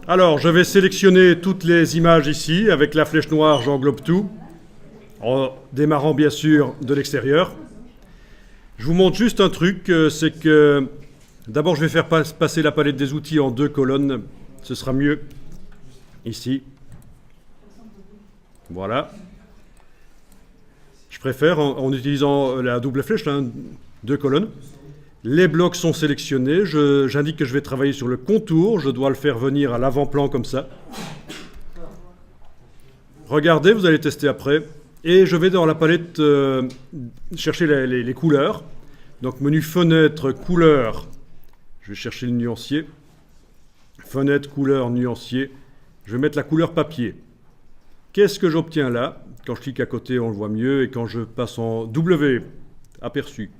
Alors, je vais sélectionner toutes les images ici. Avec la flèche noire, j'englobe tout, en démarrant bien sûr de l'extérieur. Je vous montre juste un truc, c'est que d'abord je vais faire passer la palette des outils en 2 colonnes. Ce sera mieux ici. Voilà. Je préfère en utilisant la double flèche, là, 2 colonnes. Les blocs sont sélectionnés. J'indique que je vais travailler sur le contour. Je dois le faire venir à l'avant-plan comme ça. Regardez, vous allez tester après. Et je vais dans la palette chercher les couleurs. Donc menu fenêtre, couleur. Je vais chercher le nuancier. Fenêtre, couleur, nuancier. Je vais mettre la couleur papier. Qu'est-ce que j'obtiens là? Quand je clique à côté, on le voit mieux. Et quand je passe en W, aperçu,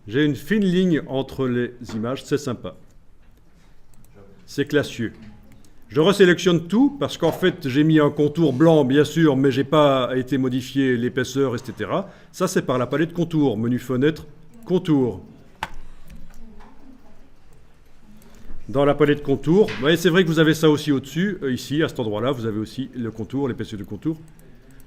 j'ai une fine ligne entre les images. C'est sympa. C'est classieux. Je resélectionne tout parce qu'en fait, j'ai mis un contour blanc, bien sûr, mais je n'ai pas été modifié l'épaisseur, etc. Ça, c'est par la palette contour. Menu fenêtre, contour. Dans la palette contour, vous voyez, c'est vrai que vous avez ça aussi au-dessus. Ici, à cet endroit-là, vous avez aussi le contour, l'épaisseur du contour.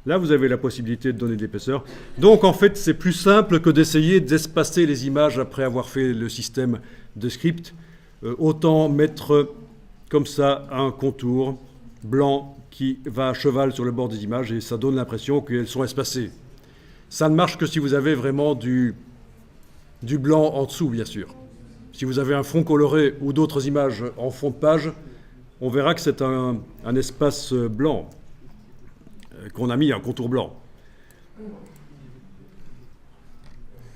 Là, vous avez la possibilité de donner de l'épaisseur. Donc, en fait, c'est plus simple que d'essayer d'espacer les images après avoir fait le système de script. Autant mettre comme ça un contour blanc qui va à cheval sur le bord des images et ça donne l'impression qu'elles sont espacées. Ça ne marche que si vous avez vraiment du blanc en dessous, bien sûr. Si vous avez un fond coloré ou d'autres images en fond de page, on verra que c'est un espace blanc qu'on a mis un contour blanc.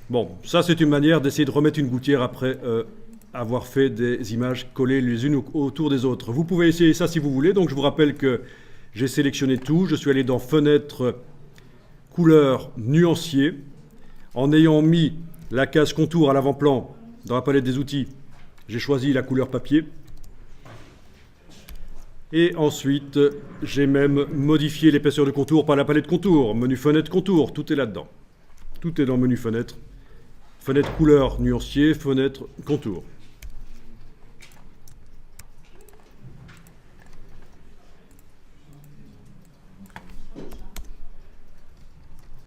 Bon, ça c'est une manière d'essayer de remettre une gouttière après avoir fait des images collées les unes autour des autres. Vous pouvez essayer ça si vous voulez. Donc je vous rappelle que j'ai sélectionné tout. Je suis allé dans Fenêtre, Couleur, Nuancier. En ayant mis la case contour à l'avant-plan dans la palette des outils, j'ai choisi la couleur papier. Et ensuite, j'ai même modifié l'épaisseur du contour par la palette contour. Menu fenêtre, contour, tout est là-dedans. Tout est dans menu fenêtre. Fenêtre, couleur, nuancier, fenêtre, contour.